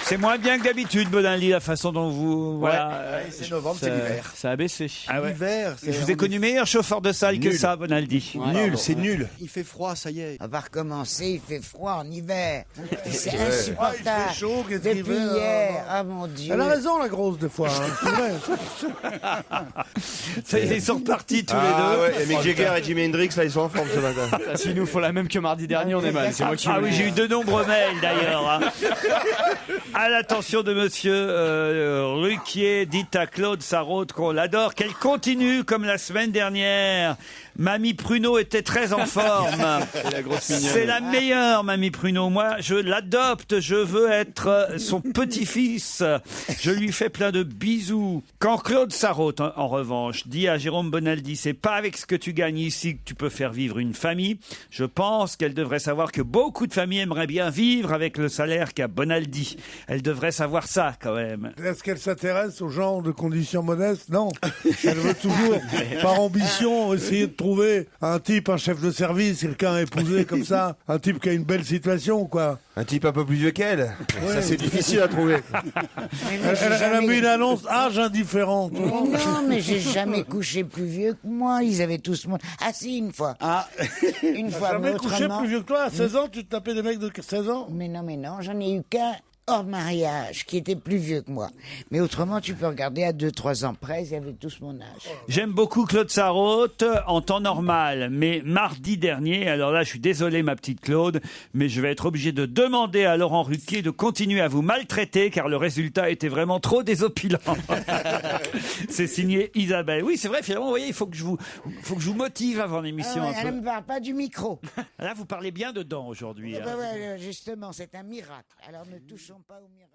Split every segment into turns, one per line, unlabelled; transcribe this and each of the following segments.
C'est moins bien que d'habitude, Bonaldi, la façon dont vous... Voilà,
c'est novembre, c'est l'hiver.
Ça a baissé.
Ah ouais.
L'hiver,
Je vous ai connu meilleur chauffeur de salle que
Nul.
ça, Bonaldi.
Nul, c'est nul. Il fait froid, ça y est.
On va recommencer, il fait froid en hiver. C'est
Ah, il
insupportable.
fait chaud, qu'est-ce
Depuis
qu'il veut,
hier, ah mon Dieu.
Elle a raison, la grosse, des fois. Hein. C'est vrai.
Ça y est, ils sont repartis tous les
Ah
deux.
ouais, et Mick Jagger et Jimi Hendrix, là, ils sont en forme ce matin.
S'il nous faut la même que mardi dernier, on est mal. C'est moi qui
Ah oui, j'ai eu de nombreux mails d'ailleurs. Hein. À l'attention de monsieur Ruquier, dites à Claude Sarraute qu'on l'adore, qu'elle continue comme la semaine dernière. Mamie Pruneau était très en forme. C'est la meilleure, Mamie Pruneau. Moi, je l'adopte. Je veux être son petit-fils. Je lui fais plein de bisous. Quand Claude Sarraute, en revanche, dit à Jérôme Bonaldi, c'est pas avec ce que tu gagnes ici que tu peux faire vivre une famille, je pense qu'elle devrait savoir que beaucoup de familles aimeraient bien vivre avec le salaire qu'a Bonaldi. Elle devrait savoir ça, quand même.
Est-ce qu'elle s'intéresse aux gens de conditions modestes? Non. Elle veut toujours, par ambition, essayer de trouver un type, un chef de service, quelqu'un à épouser comme ça, un type qui a une belle situation, quoi.
Un type un peu plus vieux qu'elle. Ça, c'est difficile à trouver.
Elle a mis une annonce âge indifférent. tu vois.
Non, mais j'ai jamais couché plus vieux que moi. Ils avaient tous mon... Ah si, une fois.
Ah,
Une fois, mais
Jamais couché
autrement...
plus vieux que toi. À 16 ans, tu te tapais des mecs de 16 ans.
Mais non, j'en ai eu qu'un hors mariage qui était plus vieux que moi. Mais autrement, tu peux regarder à 2-3 ans près, ils avaient tous mon âge.
J'aime beaucoup Claude Sarraute en temps normal, mais mardi dernier, alors là je suis désolé ma petite Claude, mais je vais être obligé de demander à Laurent Ruquier de continuer à vous maltraiter car le résultat était vraiment trop désopilant. C'est signé Isabelle. Oui c'est vrai, finalement, vous voyez, il faut que je vous motive avant l'émission
Ah ouais,
un
elle
peu.
ne me parle pas du micro.
Là vous parlez bien dedans aujourd'hui.
Ah
hein.
bah ouais, justement, c'est un miracle. Alors ne touchons pas au miracle.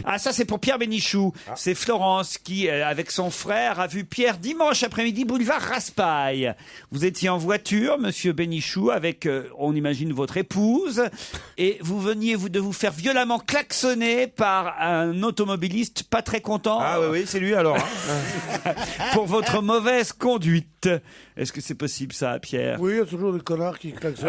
Ah ça c'est pour Pierre Bénichou. C'est Florence qui, avec son frère, a vu Pierre dimanche après-midi boulevard Raspail. Vous étiez en voiture, monsieur Bénichou, avec, on imagine, votre épouse, et vous veniez de vous faire violemment klaxonner par un automobiliste pas très content
Ah oui, c'est lui alors. Hein.
pour votre mauvaise conduite. Est-ce que c'est possible ça, Pierre?
Oui, il y a toujours des connards qui klaxonnent.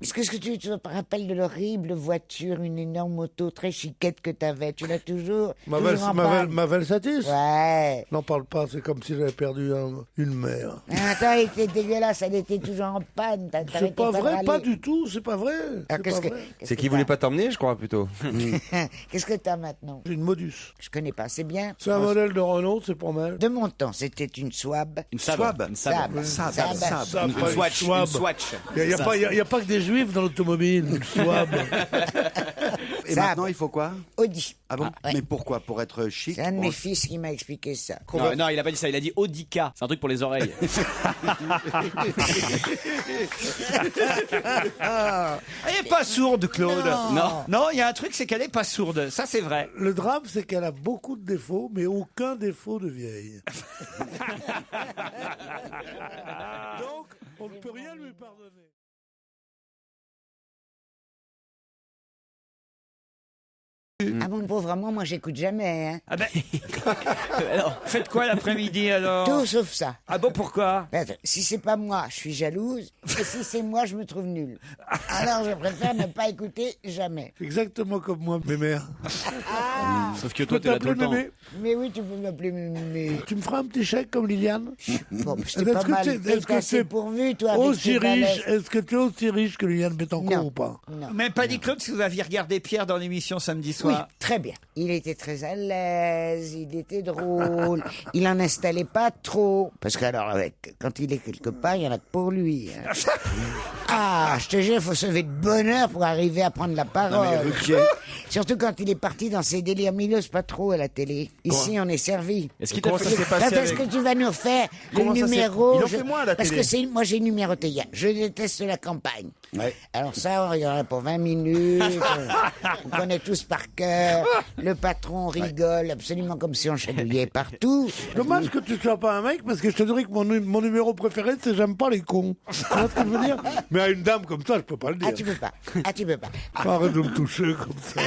Est-ce que tu te rappelles de l'horrible voiture, une énorme moto très chiquette que t'avais? Tu l'as toujours? Toujours en panne.
Ma Velsatis.
Ouais.
N'en parle pas, c'est comme si j'avais perdu une mère.
Attends, elle était dégueulasse, elle était toujours en panne.
C'est pas vrai, pas du tout, c'est pas vrai.
Alors,
C'est pas vrai.
C'est qu'il voulait pas t'emmener, je crois, plutôt.
Qu'est-ce que t'as maintenant?
J'ai une Modus.
Je connais pas, c'est bien.
C'est un modèle de Renault, c'est pas mal.
De mon temps, c'était une Swab.
Une Saab.
Swab.
Une Saab.
Saab.
Ça,
Une
pas
Swatch.
Swab.
Une Swatch.
Il n'y a pas que des juifs dans l'automobile. Une Swab.
et
Ça,
maintenant, il faut quoi?
Audi.
Ah bon?
ouais.
Mais pourquoi? Pour être chic?
C'est un de
pour-
mes fils qui m'a expliqué ça.
Non, il a pas dit ça. Il a dit Audica. C'est un truc pour les oreilles.
Elle est pas sourde, Claude.
Non.
Non, il y a un truc, c'est qu'elle est pas sourde. Ça, c'est vrai.
Le drame, c'est qu'elle a beaucoup de défauts, mais aucun défaut de vieille. Donc, on ne peut rien lui pardonner.
Ah bon, pauvre, moi j'écoute jamais. Hein.
Ah ben, faites quoi l'après-midi alors?
Tout sauf ça.
Ah bon, pourquoi?
Attends, si c'est pas moi, je suis jalouse. Et si c'est moi, je me trouve nulle. Alors je préfère ne pas écouter jamais.
Exactement comme moi, mes mères.
Sauf que
Je
toi,
peux
t'es là tout
t'appeler
le temps.
mémé.
Mais oui, tu peux m'appeler mémé.
Tu me feras un petit chèque comme Liliane?
Bon, c'était
Est-ce
pas
que
mal.
t'es-
T'es
est-ce que
assez
c'est
pourvu, toi, avec
Aussi
tes
riche,
balaises.
est-ce que tu es aussi riche que Liliane Bettencourt
Non.
ou pas?
Non.
Même pas dit, Claude, si vous aviez regardé Pierre dans l'émission samedi
Oui,
soir.
très bien. Il était très à l'aise, il était drôle, il en installait pas trop. Parce que alors, quand il est quelque part, il y en a que pour lui. Hein. Ah, je te jure, il faut se lever de bonheur pour arriver à prendre la parole. Surtout quand il est parti dans ses délires. Mais il n'ose pas trop à la télé. Ici, on est servi.
Est-ce qu'il t'a
Comment ça
fait
s'est
Quand
passé
est-ce que
avec...
tu vas nous faire
Comment
le
ça s'est-
numéro
Il en fait moins à la
Parce
télé.
que moi j'ai numéroté hier. Je déteste la campagne.
Ouais.
Alors ça, on regardera pour 20 minutes. On connaît tous par cœur. Le patron rigole absolument comme si on chatouillait partout.
Dommage que tu sois pas un mec, parce que je te dirais que mon numéro préféré, c'est j'aime pas les cons. Tu vois ce que je veux dire? Mais à une dame comme ça, je peux pas le dire.
Ah, tu peux pas. Ah, tu peux pas.
Arrête de me toucher comme ça.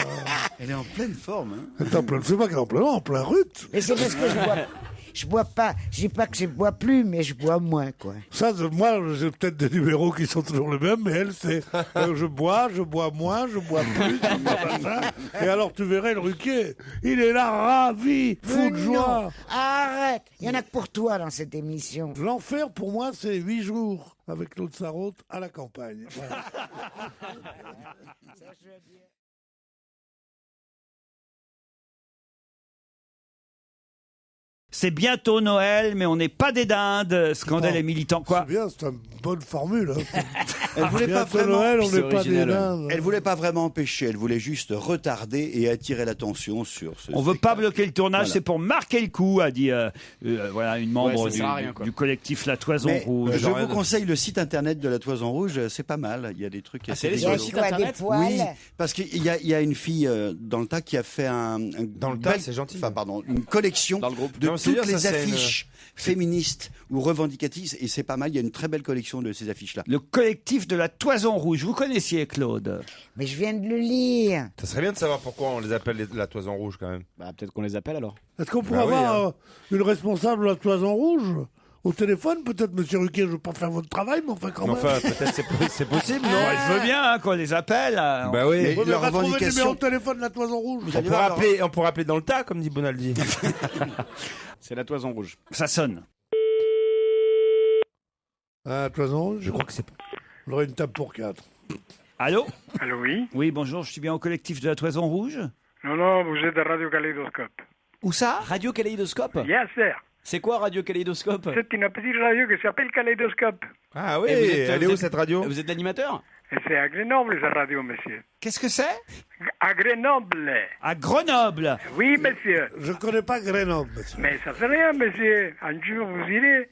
Elle est en pleine forme. Hein.
C'est pas qu'elle est en plein rut.
Mais c'est parce que je bois. je bois pas. Je dis pas que je bois plus, mais je bois moins, quoi.
Ça, moi, j'ai peut-être des numéros qui sont toujours les mêmes, mais elle, c'est je bois moins, je bois plus, je bois machin. Et alors, tu verrais le Ruquier, il est là, ravi, fou de joie.
Non, arrête. Il y en a que pour toi dans cette émission.
L'enfer, pour moi, c'est 8 jours avec Claude Sarraute à la campagne. Voilà.
C'est bientôt Noël, mais on n'est pas des dindes. Scandale
Oh,
et militants, quoi.
C'est bien, c'est une bonne formule. Hein.
Elle voulait pas
Bientôt
vraiment.
Noël, on
c'est
n'est pas des
original, ouais.
dindes.
Elle voulait pas vraiment empêcher, elle voulait juste retarder et attirer l'attention sur ce.
On veut pas
spectacle.
bloquer le tournage,
Voilà.
c'est pour marquer le coup, a dit voilà une membre
Ouais, ça sert à rien, quoi.
du collectif La Toison
Mais
Rouge.
je vous conseille le site internet de la Toison Rouge, c'est pas mal. Il y a des trucs assez
c'est les
Il y a
rigolos.
site
quoi, des
internet
poils?
Oui, parce qu'il y a une fille dans le tas qui a fait
Dans le tas, c'est gentil.
Enfin, pardon, une collection
Dans le groupe.
de
Non, c'est
toutes
bien,
les
ça, c'est
affiches féministes ou revendicatrices, et c'est pas mal. Il y a une très belle collection de ces affiches-là.
Le collectif de La Toison Rouge. Vous connaissiez, Claude?
Mais je viens de le lire.
Ça serait bien de savoir pourquoi on les appelle la Toison Rouge quand même.
Bah, peut-être qu'on les appelle alors.
Est-ce qu'on pourrait
Bah oui,
avoir une responsable de la Toison Rouge au téléphone? Peut-être, monsieur Ruquier, je ne veux pas faire votre travail, mais enfin quand
Mais
même.
enfin, peut-être c'est possible, non
Ouais, je veux bien hein, qu'on les appelle.
Bah oui.
Mais
Ouais, mais
leur
va trouver le
revendication-
numéro de téléphone de la Toison Rouge.
Vous allez voir, alors-
On pourrait appeler dans le tas, comme dit Bonaldi.
C'est la Toison Rouge.
Ça sonne.
Ah, Toison Rouge.
Je crois que c'est.
On aurait une table pour 4.
Allô?
Allô, oui?
Oui, bonjour, je suis bien au collectif de La Toison Rouge.
Non, non, vous êtes à Radio Kaléidoscope.
Où ça?
Radio Kaléidoscope.
Yes, sir.
C'est quoi Radio Kaléidoscope?
C'est une petite radio qui s'appelle Kaléidoscope.
Ah oui,
Et vous êtes-
elle est
vous
où
êtes-
cette radio?
Vous êtes l'animateur?
Et c'est à Grenoble, cette radio, monsieur.
Qu'est-ce que c'est?
À Grenoble.
À Grenoble.
Oui, monsieur.
Je connais pas Grenoble, monsieur.
Mais ça fait rien, monsieur. Un jour, vous irez.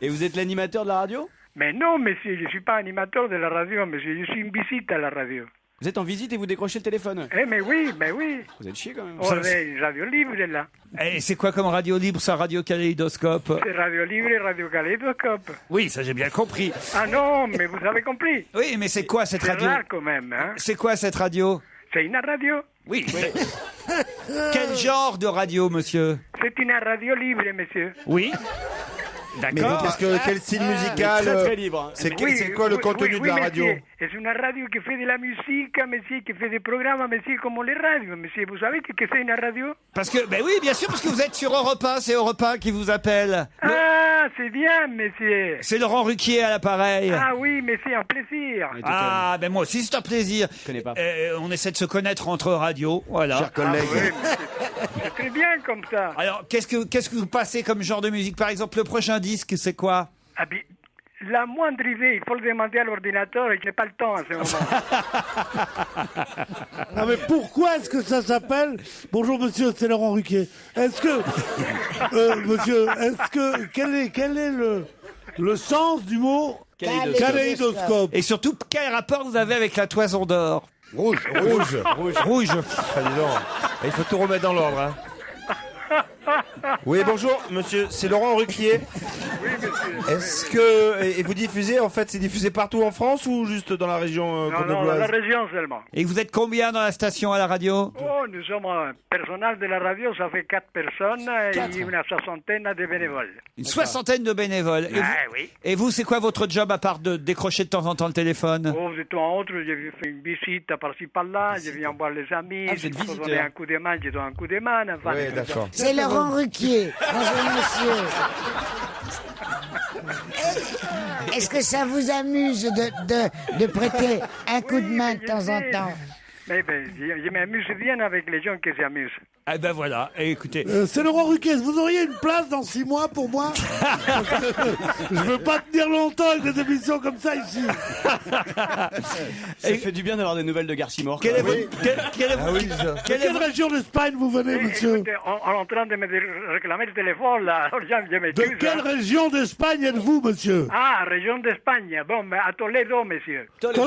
Et vous êtes l'animateur de la radio?
Mais non, monsieur, je suis pas animateur de la radio, monsieur. Je suis une visite à la radio.
Vous êtes en visite et vous décrochez le téléphone.
Eh, mais oui, mais oui.
Vous êtes chier quand même.
On est une radio libre, là.
Et c'est quoi comme radio libre, ça, Radio Kaléidoscope?
C'est radio libre et Radio Kaléidoscope.
Oui, ça j'ai bien compris.
Ah non, mais vous avez compris.
Oui, mais c'est quoi cette
C'est
radio?
rare quand même, hein.
C'est quoi cette radio?
C'est une radio.
Oui. Quel genre de radio, monsieur?
C'est une radio libre, monsieur.
Oui.
Mais
D'accord.
quel style musical
Très très libre. hein.
C'est
Oui,
c'est quoi le
oui,
contenu
oui,
de la
oui,
radio?
monsieur. C'est une radio qui fait de la musique, monsieur, qui fait des programmes, monsieur, comme les radios, monsieur. Vous savez que c'est une radio?
Parce que, ben oui, bien sûr, parce que vous êtes sur Europe 1, c'est Europe 1 qui vous appelle.
Ah, c'est bien, monsieur.
C'est Laurent Ruquier à l'appareil.
Ah oui, mais c'est un plaisir.
Mais
Ah, ben moi aussi, c'est un plaisir.
connais pas.
On essaie de se connaître entre radios, voilà.
Chers collègues,
Ah oui, mais c'est très bien comme ça.
Alors, qu'est-ce que vous passez comme genre de musique? Par exemple, le prochain disque, c'est quoi?
Ah, bien, la moindre idée, il faut le demander à l'ordinateur et je n'ai pas le temps à ce moment.
Ah, mais pourquoi est-ce que ça s'appelle... Bonjour, monsieur, c'est Laurent Ruquier. Est-ce que... monsieur, est-ce que... Quel est le sens du mot kaléidoscope?
Et surtout, quel rapport vous avez avec la Toison d'Or?
rouge.
Rouge.
Ah, dis donc. Il faut tout remettre dans l'ordre. Hein. Oui, bonjour, monsieur, c'est Laurent Ruquier.
Oui, monsieur.
Est-ce que. Et vous diffusez, en fait, c'est diffusé partout en France ou juste dans la région
Non, non, dans
grenobloise?
la région seulement.
Et vous êtes combien dans la station à la radio?
Oh, nous sommes un personnel de la radio, ça fait 4 personnes et une soixantaine de bénévoles.
Une soixantaine de bénévoles. Et vous,
Ah oui.
et vous, c'est quoi votre job à part de décrocher de temps en temps le téléphone?
Oh, de temps en autre, j'ai fait une visite par-ci par-là, je viens voir les amis,
Ah, vous êtes
je peux
visiteur.
donner un coup de main, je donne un coup de main. Enfin,
Oui, d'accord.
C'est Laurent Ruquier. Bonjour, monsieur. Est-ce que ça vous amuse de prêter un coup de main de temps en temps?
Mais je m'amuse bien avec les gens qui s'amusent.
Ah ben voilà, et écoutez,
C'est Laurent Ruquier. Vous auriez une place dans 6 mois pour moi? Je veux pas tenir longtemps avec des émissions comme ça ici.
Ça fait du bien d'avoir des nouvelles de Garcimore.
quel est
quoi.
votre... quel est
Ah oui, ça.
De
quel est
quelle
votre-
région d'Espagne vous venez, monsieur?
Écoutez, on est en train de me réclamer le téléphone, là. Alors, je
De
m'excuse,
quelle
hein.
région d'Espagne êtes-vous, monsieur?
Ah, région d'Espagne. Bon, mais à Toledo, monsieur.
Toledo.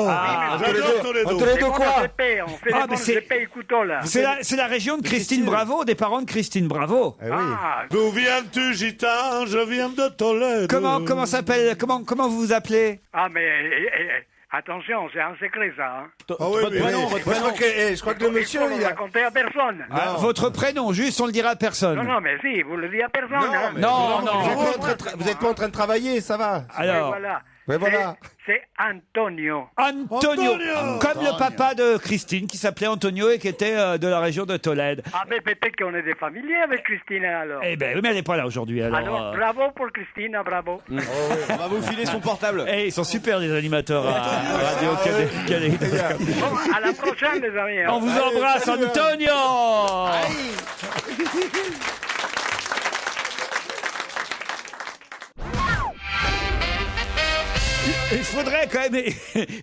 Ah,
J'adore Toledo.
Toledo
C'est bon,
quoi?
on se paie, on fait
Ah,
des
mais
bons
c'est-
épées et couteaux, là.
C'est la région de Christine Bravo, des parents de Christine Bravo.
Ah oui.
Ah,
D'où viens-tu, gitan? Je viens de Toledo.
Comment s'appelle, comment vous vous appelez?
ah, mais Attention, c'est un secret, ça. Hein.
Ah oui,
Votre prénom, votre
Moi,
prénom.
je crois que le monsieur,
il faut
il
le
a...
raconter à personne.
Ah, votre prénom, juste, on le dira à personne.
Non, non, mais si, vous le dites à personne.
Non,
hein.
mais-
Non,
Vous
non.
êtes pas en train de vous êtes pas en train de travailler, ça va.
Alors,
Voilà.
Ouais, voilà.
C'est Antonio.
Antonio, comme le papa de Christine, qui s'appelait Antonio et qui était de la région de Tolède.
Ah, mais peut-être qu'on est des familiers avec Christine, alors.
Eh ben, oui, mais elle n'est pas là aujourd'hui, alors.
Alors, bravo pour Christine, bravo.
On va vous filer son portable.
Eh, ils sont super, les animateurs à Radio Kaléidoscope.
Bon, à la prochaine, les amis. hein.
On vous embrasse, Antonio. Il faudrait quand même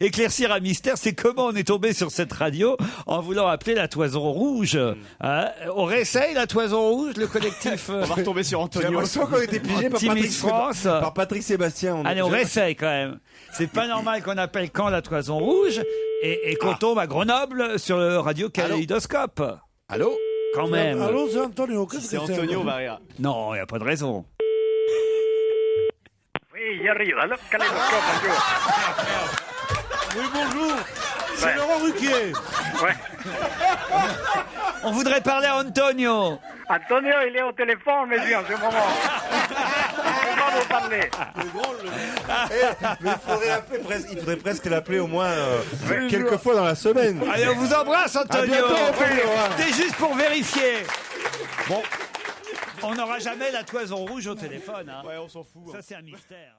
éclaircir un mystère, c'est comment on est tombé sur cette radio en voulant appeler la Toison Rouge. Hein, on réessaye la Toison Rouge, le collectif
On va retomber sur
J'ai
Antonio.
l'impression qu'on a été piégé par
Petit
Patrick,
Miss France.
par Patrick Sébastien.
Allez, on réessaye quand même. C'est pas normal qu'on appelle quand la Toison Rouge et qu'on tombe à Grenoble sur le radio Kaléidoscope.
Allô?
Quand même.
Allô, c'est Antonio. Qu'est-ce
C'est
que c'est
Antonio, va rire.
Non, il n'y a pas de raison.
Oui, j'arrive. Alors, Kaléidoscope, bonjour.
Oui, bonjour. C'est
Ouais.
Laurent Ruquier.
Ouais.
On voudrait parler à Antonio.
Antonio, il est au téléphone, monsieur, en ce moment. On va vous parler.
Mais il faudrait presque l'appeler au moins quelques fois dans la semaine.
Allez, on vous embrasse, Antonio.
bientôt, Antonio, hein.
C'était juste pour vérifier. Bon, on n'aura jamais la Toison Rouge au téléphone. Hein.
Ouais, on s'en fout.
Ça, c'est un mystère.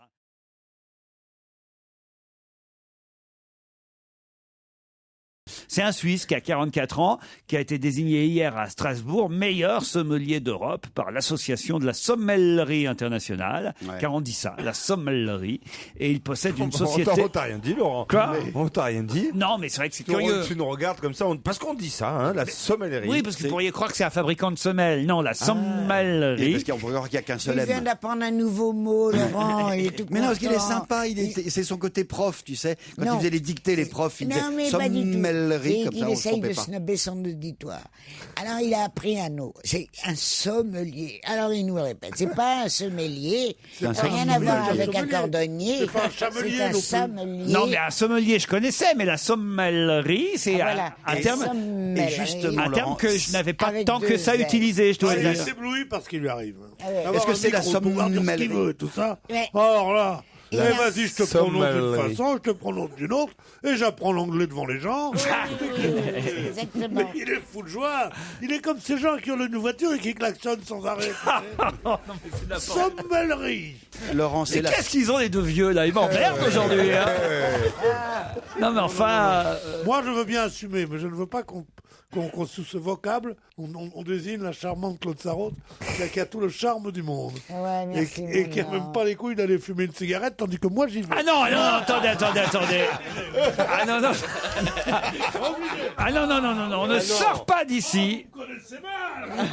C'est un Suisse qui a 44 ans, qui a été désigné hier à Strasbourg meilleur sommelier d'Europe par l'association de la sommellerie internationale,
Ouais.
car on dit ça, la sommellerie, et il possède une société...
On t'a rien dit, Laurent.
Quoi
On t'a rien dit.
Non, mais c'est vrai que c'est curieux.
Tu nous regardes comme ça, parce qu'on dit ça, hein, la sommellerie.
Oui, parce que vous pourriez croire que c'est un fabricant de semelles. Non, la
Et
sommellerie.
parce qu'on pourrait croire qu'il n'y a qu'un seul
Il vient
M.
d'apprendre un nouveau mot, Laurent. Il est tout
Mais non, parce qu'il est
content.
sympa, c'est son côté prof, tu sais. Quand
Non.
il faisait les dictées, les profs, il
Non, mais
disait
pas du tout.
sommellerie, comme
Il
ça, on ne se
essaye de
trompait pas.
snobber son auditoire. Alors, il a appris un mot. C'est un sommelier. Alors, il nous répète. C'est pas un sommelier.
un
Ça n'a rien à
sommelier,
voir
un
avec un
sommelier.
cordonnier.
C'est pas un chamelier
C'est un
non plus.
sommelier.
Non, mais un sommelier, je connaissais, mais la sommellerie, c'est
Ah, voilà.
un
Et
terme,
Sommellerie.
et justement,
un terme
Laurent,
que je n'avais pas
avec
tant que
deux
ça
Z.
utilisé, je dois
Il est
dire.
ébloui par ce qui lui arrive.
Ah ouais.
Avoir
Est-ce que
un
c'est la
micro, pouvoir dire ce qu'il
sommellerie
veut et tout ça.
Ouais.
Alors là,
Et
eh,
là-
vas-y, je te prononce d'une
Sommellerie.
façon, je te prononce d'une autre, et j'apprends l'anglais devant les gens.
Exactement.
Mais il est fou de joie. Il est comme ces gens qui ont une voiture et qui klaxonnent sans arrêt. tu sais. Sommellerie.
Laurent, c'est
Mais
la...
qu'est-ce qu'ils ont les deux vieux là? Ils m'emmerdent aujourd'hui. Hein. Non mais enfin,
Moi, je veux bien assumer, mais je ne veux pas qu'on sous ce vocable, on désigne la charmante Claude Sarraute, qui a tout le charme du monde.
Ouais, merci,
et qui n'a
Laurent.
même pas les couilles d'aller fumer une cigarette, tandis que moi, j'y vais.
ah non, non, attendez. Ah non, non. Ah non, on ne sort pas d'ici.
Vous connaissez mal.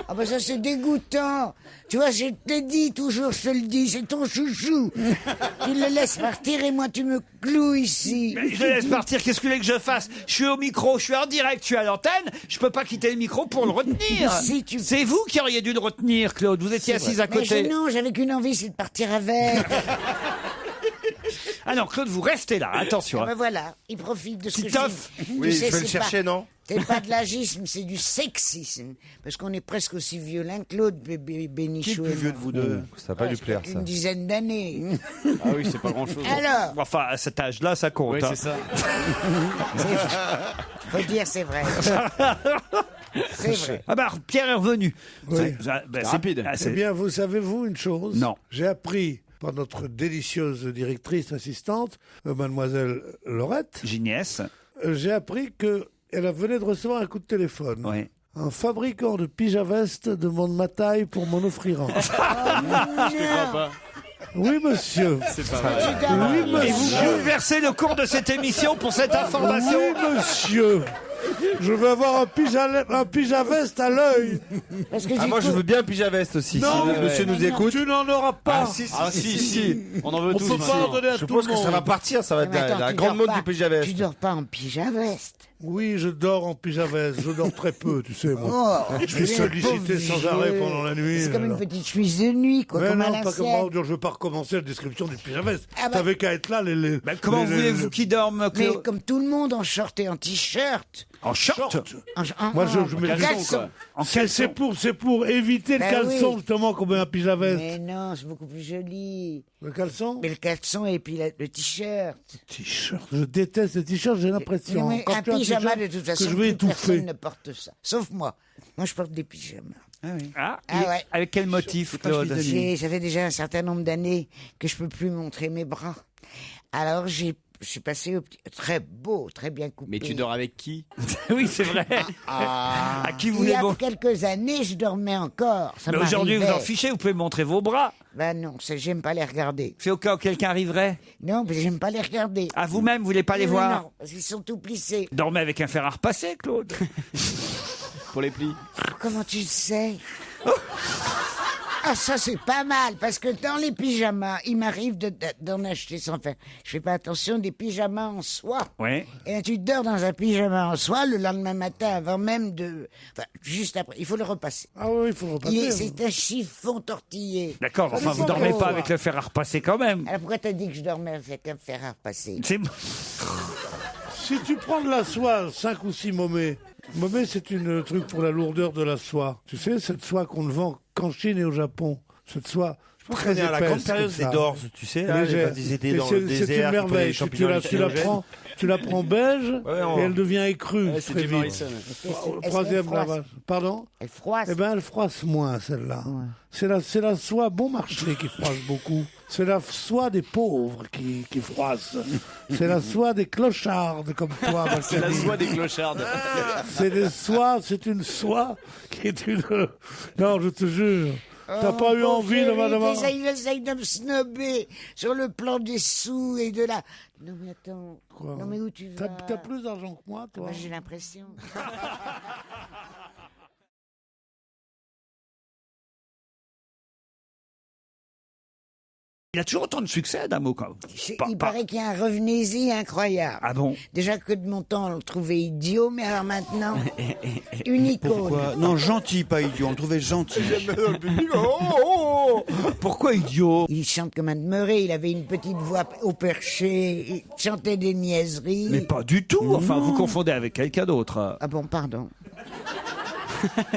Ah bah ça c'est dégoûtant. Tu vois, je te dis toujours, je te le dis, c'est ton chouchou. Tu le laisses partir et moi tu me cloues ici.
Mais je laisse partir, qu'est-ce que vous voulez que je fasse? Je suis au micro, je suis en direct, je suis à l'antenne, je peux pas quitter le micro pour le retenir.
Si, tu-
C'est vous qui auriez dû le retenir, Claude, vous étiez assise à
Mais
côté.
non, j'avais qu'une envie, c'est de partir avec.
Ah non, Claude, vous restez là, attention.
Ah
hein.
ben voilà, il profite de ce que
Titoff.
je dis.
Oui,
Tu sais,
je vais le
c'est
chercher,
pas-
non?
C'est pas de l'agisme, c'est du sexisme. Parce qu'on est presque aussi vieux l'un que l'autre,
Qui est
Bénichou
le plus vieux de vous deux?
Ça va pas lui plaire, ça.
Une dizaine d'années.
Ah oui, c'est pas grand-chose.
Alors,
Enfin, à cet âge-là, ça compte.
Oui,
hein.
c'est ça.
faut dire c'est vrai. C'est vrai.
Ah bah, Pierre est revenu.
Oui.
C'est
rapide.
Eh bien, vous savez-vous une chose?
Non.
J'ai appris par notre délicieuse directrice assistante, mademoiselle Laurette,
Gignès.
j'ai appris qu'elle venait de recevoir un coup de téléphone.
Oui.
Un fabricant de pyjavestes demande ma taille pour m'en offrir un. Oui, monsieur.
C'est pas vrai.
Oui,
Et vous
monsieur.
bouleversez le cours de cette émission pour cette information.
Oui, monsieur. Je veux avoir un pyjama-veste à l'œil.
Parce que
Ah, moi, je veux bien un pyjama-veste aussi.
Non,
si monsieur nous écoute.
Tu n'en auras pas.
Ah si. On en veut
On
tous.
peut pas en donner à
Je
tout
pense
le
que
monde.
ça va partir, ça va être
Mais attends,
la
tu
grande
dors
mode
pas-
du pyjama-veste.
Tu dors pas en pyjama-veste.
Oui, je dors en pyjama-veste. Je dors très peu, tu sais, moi.
Oh,
Je suis sollicité sans arrêt pendant la nuit.
C'est comme
là.
une petite chemise de nuit, quoi,
Mais
comme à
non, pas comme
l'ancienne.
moi. Je veux pas recommencer la description du pyjama-veste.
Ah bah-
T'avais qu'à être là, les
Comment
les-
voulez-vous qu'ils dorment,
Mais
Claude?
comme tout le monde, en short et en t-shirt.
En short?
Moi, je mets
caleçon.
C'est pour éviter le
Ben
caleçon,
oui.
justement, qu'on met un pyjama-veste.
Mais non, c'est beaucoup plus joli.
Le caleçon?
Mais le caleçon et puis le t-shirt.
T-shirt. Je déteste les t-shirts, j'ai l'impression.
Mais
Quand
un
tu as
pyjama,
t-shirt,
de toute façon,
que je vais
plus personne
étouffer.
ne porte ça. Sauf moi. Moi, je porte des pyjamas.
Ah,
Ah ouais.
Avec quel motif,
pas
Claude?
chemise de nuit.
Ça fait déjà un certain nombre d'années que je peux plus montrer mes bras. Alors, je suis passé au petit... Très beau, très bien coupé.
Mais tu dors avec qui?
Oui, c'est vrai. À qui vous
Il y
voulez
a
bon?
quelques années, je dormais encore. Ça
Mais aujourd'hui, vous
m'arrivait.
en fichez, vous pouvez montrer vos bras.
Ben non, j'aime pas les regarder.
C'est au cas où quelqu'un arriverait.
Non, mais j'aime pas les regarder.
À vous-même, vous voulez pas les
Mais
voir?
Non, parce qu'ils sont tout plissés.
Dormez avec un fer à repasser, Claude.
Pour les plis.
Comment tu le sais? Ah, ça, c'est pas mal, parce que dans les pyjamas, il m'arrive d'en acheter sans faire. Je fais pas attention, des pyjamas en soie.
Oui.
Et là, tu dors dans un pyjama en soie le lendemain matin, avant même de... Enfin, juste après. Il faut le repasser.
Ah oui, il faut le repasser.
C'est un chiffon tortillé.
D'accord, enfin, vous
dépend
dormez
de
pas
toi.
avec le fer à repasser quand même.
Alors pourquoi t'as dit que je dormais avec un fer à repasser?
C'est...
Si tu prends de la soie, 5 ou 6 momets. Momets, c'est un truc pour la lourdeur de la soie. Tu sais, cette soie qu'on ne vend qu'en Chine et au Japon. Cette soie très
On est à la grande
épaisse.
période
comme
des
ça.
dorses, tu sais, là,
Légère.
quand ils étaient
Et
dans
c'est
le
c'est
désert,
une
qu'ils prenaient les
merveille.
champignons
Tu la prends beige
Ouais, on-
et elle devient écrue.
Ouais, c'est
très
Jim
vite.
Morrison.
Troisième
froisse.
lavage. Pardon?
Elle froisse.
Eh ben, elle froisse moins, celle-là. C'est la soie bon marché qui froisse beaucoup. C'est la soie des pauvres qui froisse. C'est la soie des clochardes comme toi,
C'est la
Valérie.
soie des clochardes.
C'est une soie qui est une... Non, je te jure. T'as pas eu envie d'avoir...
Il essaye de me snobber sur le plan des sous et de la... Non mais attends.
Quoi
Non mais où tu vas?
T'as plus d'argent que moi, toi.
Moi j'ai l'impression.
Il a toujours autant de succès, Adamo, quand même.
Il paraît qu'il y a un revenez-y incroyable.
Ah bon?
Déjà que de mon temps on le trouvait idiot, mais alors maintenant, une icône.
Pourquoi Non, gentil, pas idiot. On le trouvait gentil.
Pourquoi idiot?
Il chante comme un demeuré, il avait une petite voix au perché, il chantait des niaiseries.
Mais pas du tout. Enfin, vous confondez avec quelqu'un d'autre.
Ah bon, pardon.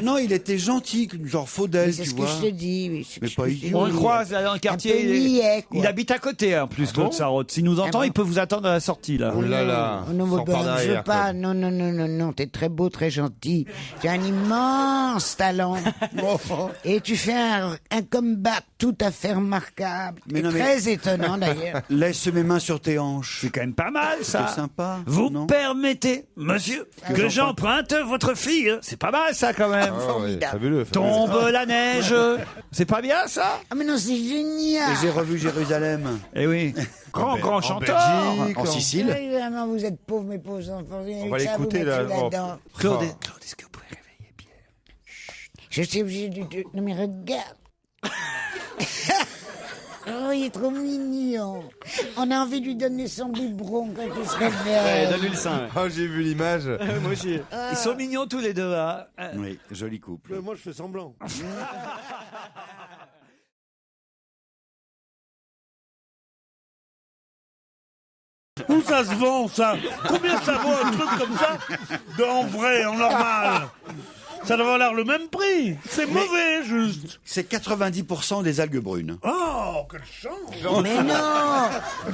Non, il était gentil, genre Faudel,
C'est
tu
ce que
vois.
je te dis. Oui, c'est
Mais
ce
pas
que je te
idiot.
On
dis.
le croise là dans le quartier.
peu niais, quoi.
Il habite à côté, en plus, Claude Sarraute. S'il nous entend,
bon
il peut vous attendre à la sortie, là.
Oh là là,
Oh non,
sors
ben,
par
je veux
derrière,
pas.
Claude.
Non, non, non, non, non. T'es très beau, très gentil. Tu as un immense talent. Et tu fais un comeback tout à fait remarquable.
Mais
Et
non, mais-
très étonnant, d'ailleurs.
Laisse mes mains sur tes hanches.
C'est quand même pas mal, ça.
C'est sympa,
Vous
non
permettez, monsieur, que j'emprunte votre fille. C'est pas mal, ça, quand même.
Ah ouais, fabuleux.
Tombe la neige. C'est pas bien, ça?
Ah, mais non, c'est génial.
Et j'ai revu Jérusalem.
Eh oui. Grand chanteur.
En Sicile.
Ah, évidemment, vous êtes pauvres, mes pauvres enfants.
On va l'écouter, là.
Là-dedans.
Claude, est-ce que vous pouvez réveiller Pierre?
Je suis obligé de... Non, mais regarde. Oh, il est trop mignon. On a envie de lui donner son biberon quand il se
Ouais,
réveille.
donne-lui le sein.
Oh, j'ai vu l'image.
Moi aussi.
Ils sont mignons tous les deux, hein.
Oui, joli couple.
Moi, je fais semblant. Où ça se vend, ça? Combien ça vaut un truc comme ça? En vrai, en normal. Ça doit avoir le même prix. C'est mauvais, juste.
C'est 90% des algues brunes.
Oh, quelle chance!
Mais non.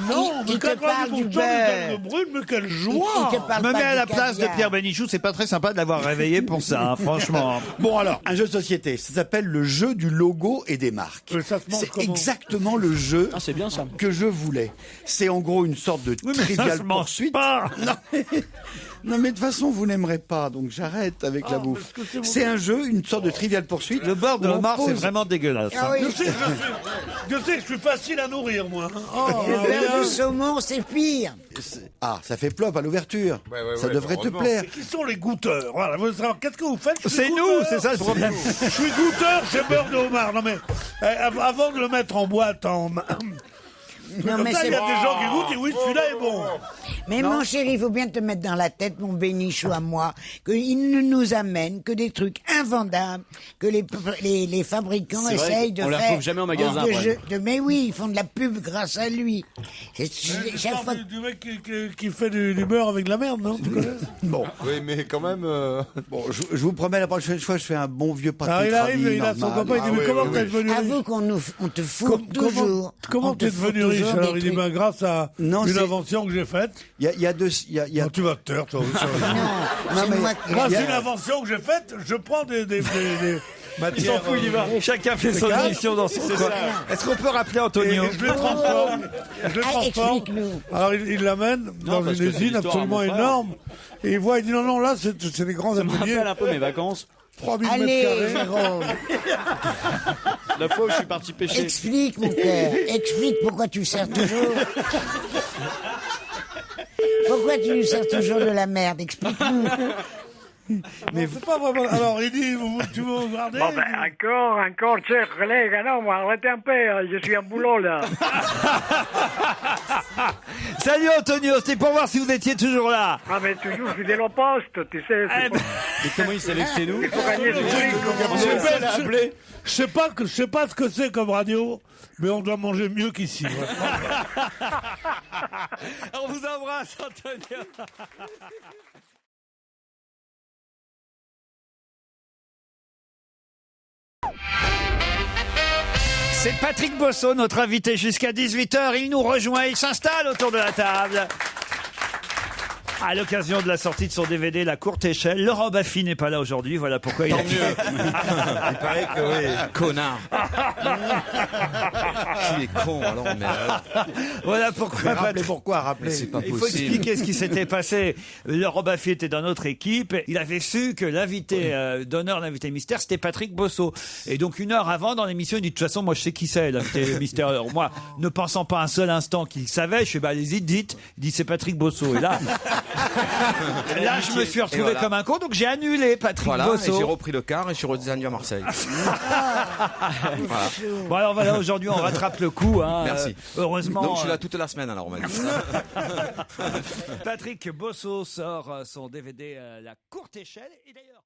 Non,
il te parle du
90% des
beurre.
algues brunes, mais quelle
Il
joie!
te parle
Je me
pas
mets à
du
la place de
caviar.
Pierre Bénichou, c'est pas très sympa de l'avoir réveillé pour ça, hein, franchement.
Bon alors, un jeu de société, ça s'appelle le jeu du logo et des marques.
Ça se mange
C'est
comment?
exactement le jeu
Ah, c'est bien ça.
que je voulais. C'est en gros une sorte de
Oui, mais ça
trivial
se mange
poursuite.
pas.
Non, Non, mais de toute façon, vous n'aimerez pas, donc j'arrête avec la bouffe.
parce que c'est
C'est un jeu, une sorte de trivial poursuite.
Le beurre de
où on
homard, c'est
pose-
vraiment dégueulasse.
Ah
hein.
oui,
Je sais que je suis facile à nourrir, moi. Oh,
le beurre de
regarde.
saumon, c'est pire.
Ah, ça fait plop à l'ouverture. ça devrait te
heureusement.
plaire.
Qui sont les goûteurs? Voilà, vous savoir qu'est-ce que vous faites? Je suis
C'est nous,
goûteur.
c'est ça le problème.
Je suis goûteur chez beurre de homard. Non mais avant de le mettre en boîte,
Non,
comme
mais
ça, il
c'est
y a des gens qui goûtent et oui, celui-là est bon.
Mais mon chéri, il faut bien te mettre dans la tête, mon bénichou à moi, qu'il ne nous amène que des trucs invendables, que les fabricants
C'est vrai
essayent de
qu'on les
faire.
retrouve jamais en magasin, après.
Mais oui, ils font de la pub grâce à lui. Chaque fois.
Du mec qui fait du beurre avec de la merde, non? Tu connais?
Bon,
Oui, mais quand même.
bon je vous promets, la prochaine fois, je fais un bon vieux pâté
Alors il arrive,
tradi
il a son
normal.
copain, il dit mais
oui,
comment
oui,
t'es
oui.
devenu riche?
Avoue on te fout toujours.
Comment
On te
t'es
fout
devenu riche?
toujours
Alors
des
il dit
trucs.
ben grâce à
Non,
une
c'est-
invention que j'ai faite.
Il y a deux...
Non, tu vas te taire, toi. aussi.
Non, c'est
mais-
moi qui.
Grâce
Il y
à
a-
une invention que j'ai faite, je prends des matières.
Chacun fait son émission dans son coin. Est-ce qu'on peut rappeler
Et
Antonio
je les transforme. Je les
Ah,
transforme.
explique-nous.
Alors il l'amène dans
parce
une
que c'est
usine
l'histoire à mon
absolument
frère.
énorme. Et il voit, il dit non, là, c'est des grands
Ça me
ateliers.
rappelle un peu mes vacances.
3000
Allez,
mètres carrés.
Jérôme,
La fois où je suis parti pêcher.
explique, mon cœur. Explique pourquoi tu sers toujours. Pourquoi tu lui sers toujours de la merde? Explique-nous.
Mais c'est pas vraiment. Alors il dit, tu veux regarder?
Bon, ben, encore, chers collègues, non, arrêtez un peu, je suis en boulot, là.
Salut Antonio, c'était pour voir si vous étiez toujours là.
Ah, mais toujours fidèle au poste, tu sais,
Eh
c'est
ben,
Mais comment il savait que c'était nous?
pour gagner son fric.
Je sais pas ce que c'est comme radio, mais on doit manger mieux qu'ici. Ouais.
on vous embrasse Antonio. C'est Patrick Bosso, notre invité jusqu'à 18h. Il nous rejoint, il s'installe autour de la table. À l'occasion de la sortie de son DVD La Courte Échelle, Laurent Baffy n'est pas là aujourd'hui, voilà pourquoi il a...
Il paraît que oui.
Connard.
Il est con, alors, mais.
Voilà pourquoi
Rappelez pourquoi, rappelez.
C'est pas
Il faut
possible.
expliquer ce qui s'était passé. Laurent Baffy était dans notre équipe. Il avait su que l'invité d'honneur, l'invité mystère, c'était Patrick Bosso. Et donc, une heure avant, dans l'émission, il dit, de toute façon, moi, je sais qui c'est, l'invité mystère. Alors, moi, ne pensant pas un seul instant qu'il savait, je fais, bah, allez-y, dites. Il dit, c'est Patrick Bosso. Et là, je me suis retrouvé
voilà.
comme un con, donc j'ai annulé Patrick
Voilà, et
Bosso.
j'ai repris le car et je suis redescendu à Marseille. Voilà.
Bon, alors voilà, aujourd'hui, on rattrape le coup. Hein.
Merci.
Heureusement.
Donc je suis là toute la semaine, alors on m'a dit.
Patrick Bosso sort son DVD La Courte Échelle. Et d'ailleurs.